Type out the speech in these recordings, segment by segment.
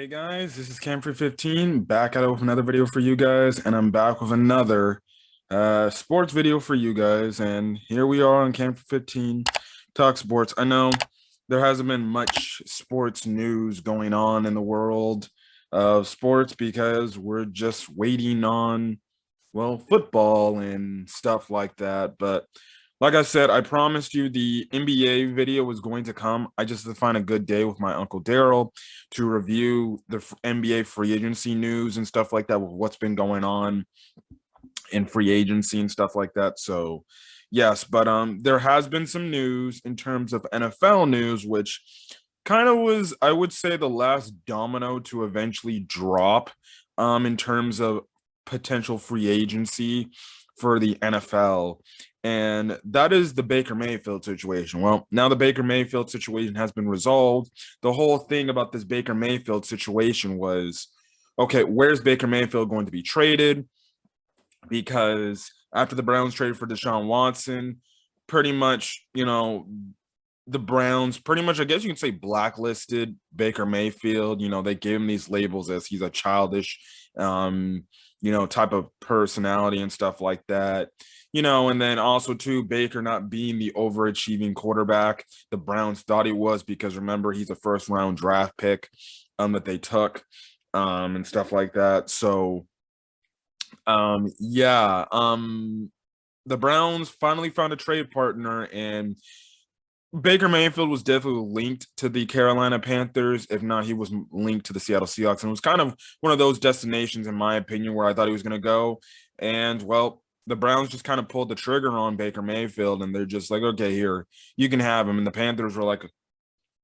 Hey guys, this is Cam15 back at it with another video for you guys, and I'm back with another sports video for you guys. And here we are on Cam15 Talk Sports. I know there hasn't been much sports news going on in the world of sports because we're just waiting on, well, football and stuff like that. But like I said, I promised you the NBA video was going to come. I just had to find a good day with my Uncle Daryl to review the NBA free agency news and stuff like that with what's been going on in free agency and stuff like that. So yes, but there has been some news in terms of NFL news, which kind of was, I would say, the last domino to eventually drop in terms of potential free agency for the NFL. And that is the Baker Mayfield situation. Well, now the Baker Mayfield situation has been resolved. The whole thing about this Baker Mayfield situation was, okay, where's Baker Mayfield going to be traded? Because after the Browns traded for Deshaun Watson, pretty much, the Browns pretty much, I guess you can say, blacklisted Baker Mayfield. They gave him these labels as he's a childish, type of personality and stuff like that. And then also too, Baker not being the overachieving quarterback the Browns thought he was, because remember, he's a first round draft pick that they took and stuff like that. So the Browns finally found a trade partner, and Baker Mayfield was definitely linked to the Carolina Panthers. If not, he was linked to the Seattle Seahawks, and it was kind of one of those destinations, in my opinion, where I thought he was going to go. And well, the Browns just kind of pulled the trigger on Baker Mayfield, and they're just like, okay, here, you can have him. And the Panthers were like,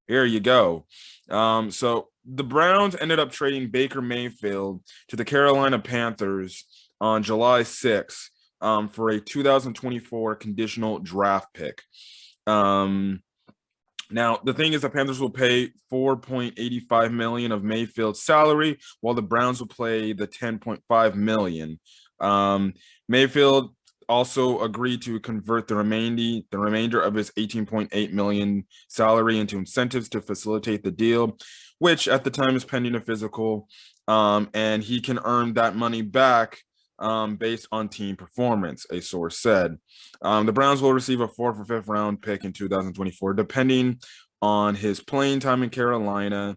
here you go. So the Browns ended up trading Baker Mayfield to the Carolina Panthers on July 6th for a 2024 conditional draft pick. Now the thing is, the Panthers will pay $4.85 million of Mayfield's salary, while the Browns will pay the $10.5 million. Mayfield also agreed to convert the remainder of his $18.8 million salary into incentives to facilitate the deal, which at the time is pending a physical, and he can earn that money back based on team performance, a source said. The Browns will receive a 4th or 5th round pick in 2024, depending on his playing time in Carolina.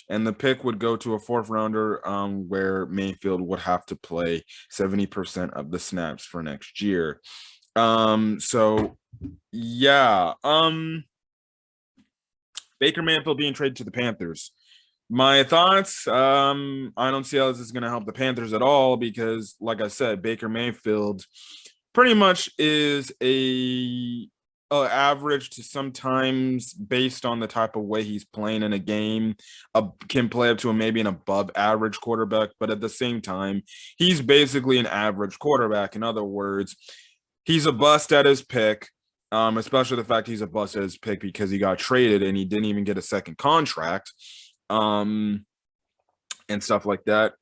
And the pick would go to a 4th rounder where Mayfield would have to play 70% of the snaps for next year. So yeah. Baker Mayfield being traded to the Panthers. My thoughts, I don't see how this is going to help the Panthers at all, because, like I said, Baker Mayfield pretty much is a average to sometimes, based on the type of way he's playing in a game, can play up to maybe an above average quarterback. But at the same time, he's basically an average quarterback. In other words, he's a bust at his pick. Especially the fact he's a bust at his pick because he got traded and he didn't even get a second contract. And stuff like that.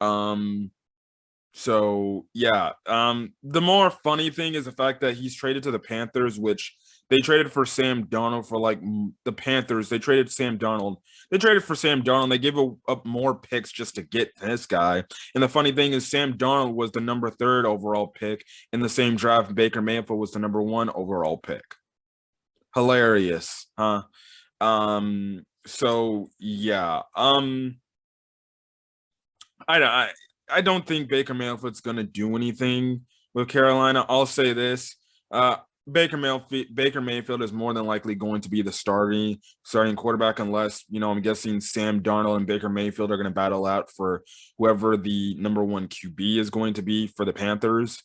So yeah. The more funny thing is the fact that he's traded to the Panthers, which they traded for Sam Darnold for, like, the Panthers. They traded Sam Darnold. They traded for Sam Darnold. They gave up more picks just to get this guy. And the funny thing is, Sam Darnold was the number 3rd overall pick in the same draft. Baker Mayfield was the number 1 overall pick. Hilarious, huh? So yeah. I don't think Baker Mayfield's gonna do anything with Carolina. I'll say this: Baker Mayfield is more than likely going to be the starting quarterback, unless, I'm guessing Sam Darnold and Baker Mayfield are going to battle out for whoever the number 1 QB is going to be for the Panthers.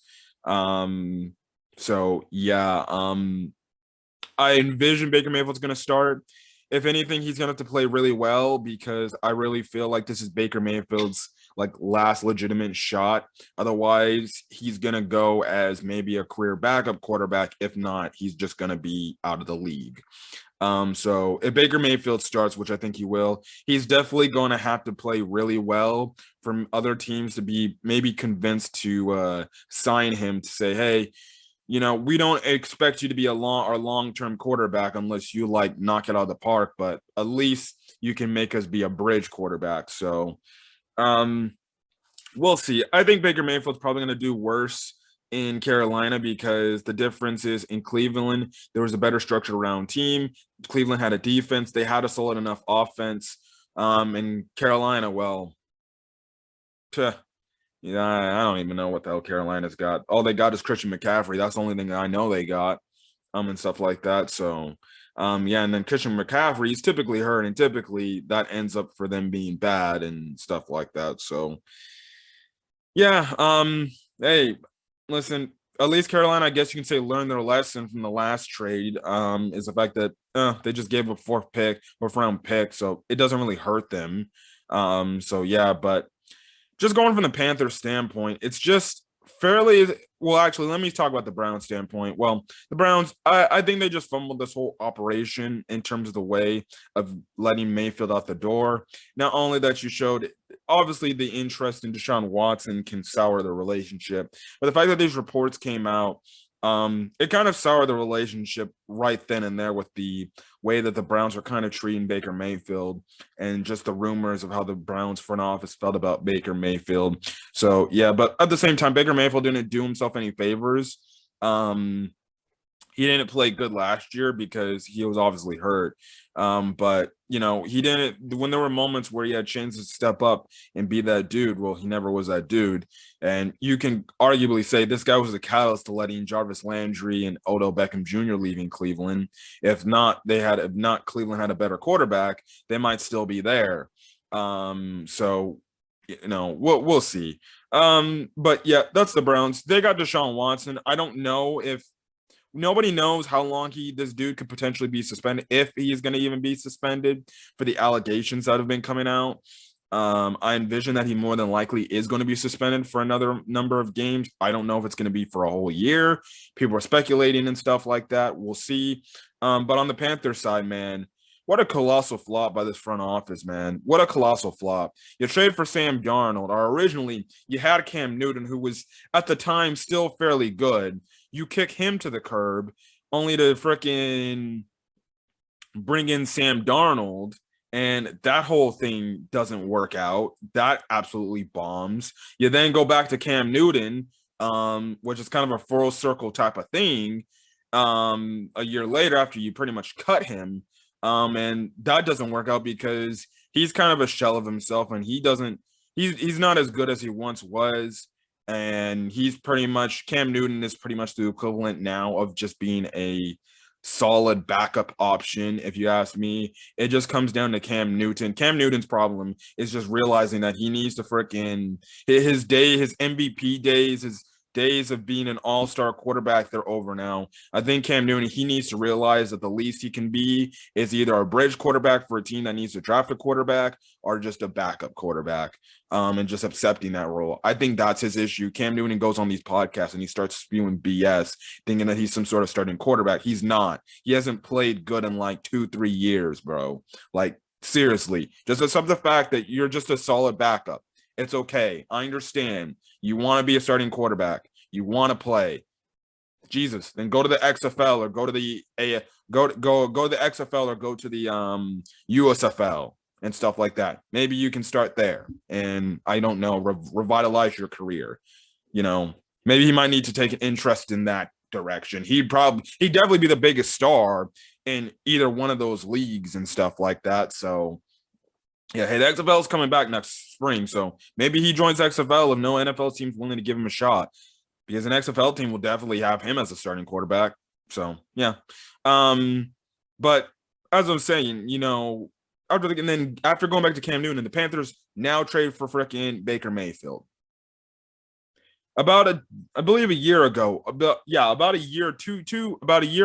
So yeah. I envision Baker Mayfield's going to start. If anything, he's going to have to play really well, because I really feel like this is Baker Mayfield's, like, last legitimate shot. Otherwise, he's going to go as maybe a career backup quarterback. If not, he's just going to be out of the league. So if Baker Mayfield starts, which I think he will, he's definitely going to have to play really well for other teams to be maybe convinced to sign him, to say, hey, we don't expect you to be a long-term quarterback unless you like knock it out of the park, but at least you can make us be a bridge quarterback. So um we'll see. I think Baker Mayfield's probably going to do worse in Carolina because the difference is in Cleveland, there was a better structured around team. Cleveland had a defense, they had a solid enough offense. In Carolina, well, tuh, yeah, I don't even know what the hell Carolina's got. All they got is Christian McCaffrey. That's the only thing I know they got, and stuff like that. So, yeah, and then Christian McCaffrey is typically hurt, and typically that ends up for them being bad and stuff like that. So, yeah, hey, listen, at least Carolina, I guess you can say, learned their lesson from the last trade. Is the fact that they just gave a fourth round pick, so it doesn't really hurt them. So yeah, but just going from the Panthers standpoint, it's just fairly well. Actually, let me talk about the Browns standpoint. Well, the Browns, I think they just fumbled this whole operation in terms of the way of letting Mayfield out the door. Not only that, you showed obviously the interest in Deshaun Watson can sour the relationship, but the fact that these reports came out, it kind of soured the relationship right then and there with the way that the Browns were kind of treating Baker Mayfield and just the rumors of how the Browns front office felt about Baker Mayfield. So yeah, but at the same time, Baker Mayfield didn't do himself any favors. He didn't play good last year because he was obviously hurt. But he didn't when there were moments where he had chances to step up and be that dude. Well, he never was that dude. And you can arguably say this guy was the catalyst to letting Jarvis Landry and Odell Beckham Jr. leaving Cleveland. If not Cleveland had a better quarterback, they might still be there. So we'll see. But yeah, that's the Browns. They got Deshaun Watson. I don't know if nobody knows how long this dude could potentially be suspended, if he is going to even be suspended for the allegations that have been coming out. I envision that he more than likely is going to be suspended for another number of games. I don't know if it's going to be for a whole year. People are speculating and stuff like that. We'll see. But on the Panthers side, man, what a colossal flop by this front office, man. What a colossal flop. You trade for Sam Darnold, or originally you had Cam Newton, who was at the time still fairly good. You kick him to the curb only to freaking bring in Sam Darnold, and that whole thing doesn't work out. That absolutely bombs. You then go back to Cam Newton, which is kind of a full circle type of thing, a year later after you pretty much cut him. And that doesn't work out because he's kind of a shell of himself, and he's not as good as he once was. And Cam Newton is pretty much the equivalent now of just being a solid backup option. If you ask me, it just comes down to Cam Newton. Cam Newton's problem is just realizing that he needs to his MVP days, his days of being an all-star quarterback, they're over now. I think Cam Newton, he needs to realize that the least he can be is either a bridge quarterback for a team that needs to draft a quarterback or just a backup quarterback, and just accepting that role. I think that's his issue. Cam Newton goes on these podcasts and he starts spewing BS, thinking that he's some sort of starting quarterback. He's not. He hasn't played good in like 2-3 years, bro. Like, seriously, just accept the fact that you're just a solid backup. It's okay. I understand. You want to be a starting quarterback. You want to play. Jesus, then go to the XFL or go to the go to the XFL or go to the USFL and stuff like that. Maybe you can start there, and I don't know, revitalize your career. Maybe he might need to take an interest in that direction. He'd definitely be the biggest star in either one of those leagues and stuff like that. So yeah, hey, the XFL is coming back next spring, so maybe he joins XFL if no NFL team's willing to give him a shot, because an XFL team will definitely have him as a starting quarterback. So yeah, but as I'm saying, after going back to Cam Newton, the Panthers now trade for freaking Baker Mayfield. About a year or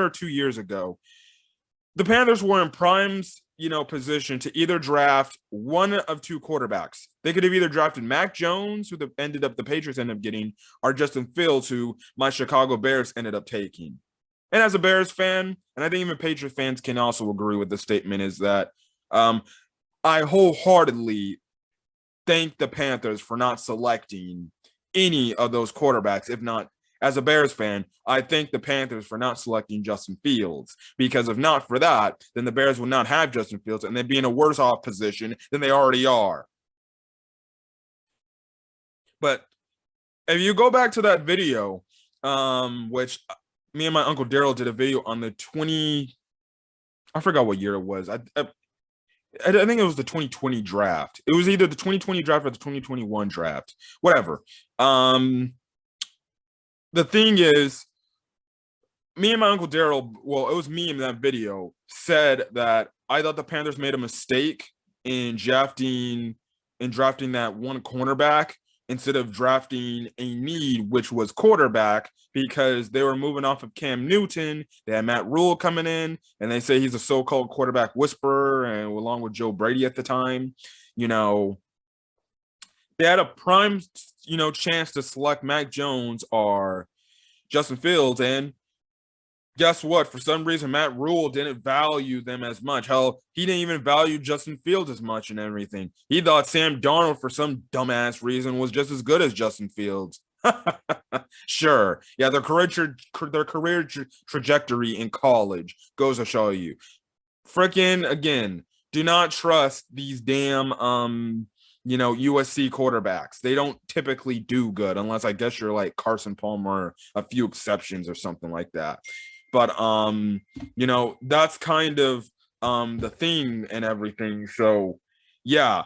2 years ago, the Panthers were in prime position to either draft one of two quarterbacks. They could have either drafted Mac Jones, who the Patriots ended up getting, or Justin Fields, who my Chicago Bears ended up taking. And as a Bears fan, and I think even Patriots fans can also agree with the statement, is that I wholeheartedly thank the Panthers for not selecting any of those quarterbacks, if not as a Bears fan, I thank the Panthers for not selecting Justin Fields, because if not for that, then the Bears would not have Justin Fields and they'd be in a worse off position than they already are. But if you go back to that video, which me and my uncle Daryl did a video on the 20, I forgot what year it was. I think it was the 2020 draft. It was either the 2020 draft or the 2021 draft, whatever. The thing is, me and my uncle Daryl, well, it was me in that video, said that I thought the Panthers made a mistake in drafting that one cornerback instead of drafting a need, which was quarterback, because they were moving off of Cam Newton. They had Matt Rule coming in, and they say he's a so-called quarterback whisperer, and along with Joe Brady at the time, they had a prime, chance to select Mac Jones or Justin Fields, and guess what? For some reason, Matt Rule didn't value them as much. Hell, he didn't even value Justin Fields as much and everything. He thought Sam Darnold, for some dumbass reason, was just as good as Justin Fields. Sure. Yeah, their career trajectory in college goes to show you. Freaking, again, do not trust these damn USC quarterbacks. They don't typically do good unless I guess you're like Carson Palmer, a few exceptions or something like that. But that's kind of the thing and everything. So yeah,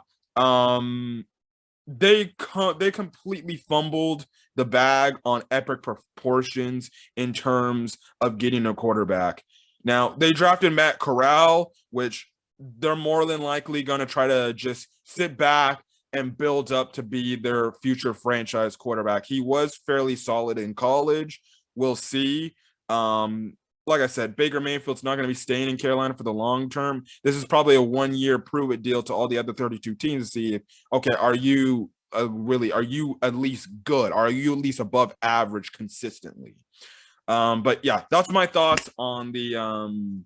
they completely fumbled the bag on epic proportions in terms of getting a quarterback. Now, they drafted Matt Corral, which they're more than likely going to try to just sit back and build up to be their future franchise quarterback. He was fairly solid in college. We'll see. Like I said, Baker Mayfield's not going to be staying in Carolina for the long term. This is probably a 1-year prove-it deal to all the other 32 teams to see if, okay, are you at least good? Are you at least above average consistently? But yeah, that's my thoughts on the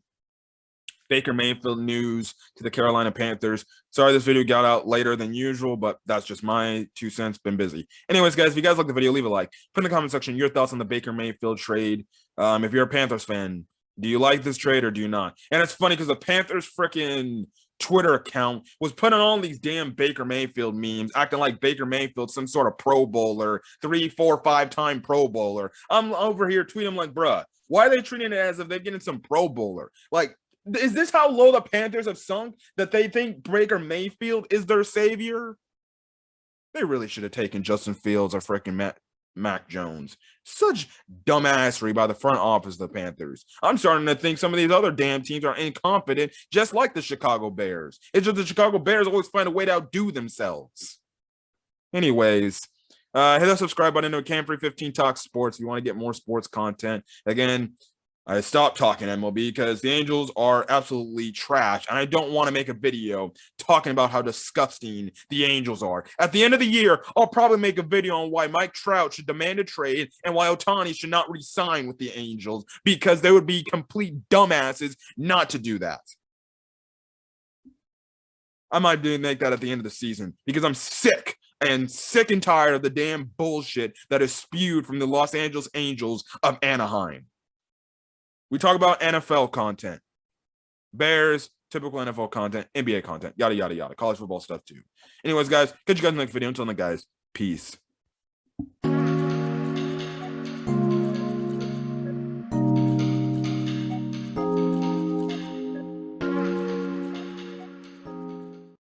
Baker Mayfield news to the Carolina Panthers. Sorry this video got out later than usual, but that's just my 2 cents. Been busy. Anyways, guys, if you guys like the video, leave a like. Put in the comment section your thoughts on the Baker Mayfield trade. If you're a Panthers fan, do you like this trade or do you not? And it's funny because the Panthers freaking Twitter account was putting on these damn Baker Mayfield memes, acting like Baker Mayfield some sort of Pro Bowler, 3, 4, 5-time Pro Bowler. I'm over here tweeting like, bruh, why are they treating it as if they're getting some Pro Bowler? Like, is this how low the Panthers have sunk, that they think Baker Mayfield is their savior? They really should have taken Justin Fields or freaking Mac Jones. Such dumbassery by the front office of the Panthers. I'm starting to think some of these other damn teams are incompetent, just like the Chicago Bears. It's just the Chicago Bears always find a way to outdo themselves. Anyways, hit that subscribe button to Cam 315 Talk Sports if you want to get more sports content. Again, I stopped talking MLB because the Angels are absolutely trash, and I don't want to make a video talking about how disgusting the Angels are. At the end of the year, I'll probably make a video on why Mike Trout should demand a trade and why Ohtani should not re-sign with the Angels, because they would be complete dumbasses not to do that. I might make that at the end of the season because I'm sick and tired of the damn bullshit that is spewed from the Los Angeles Angels of Anaheim. We talk about NFL content, Bears, typical NFL content, NBA content, yada, yada, yada, college football stuff too. Anyways, guys, catch you guys in the next video. Until then, guys, peace.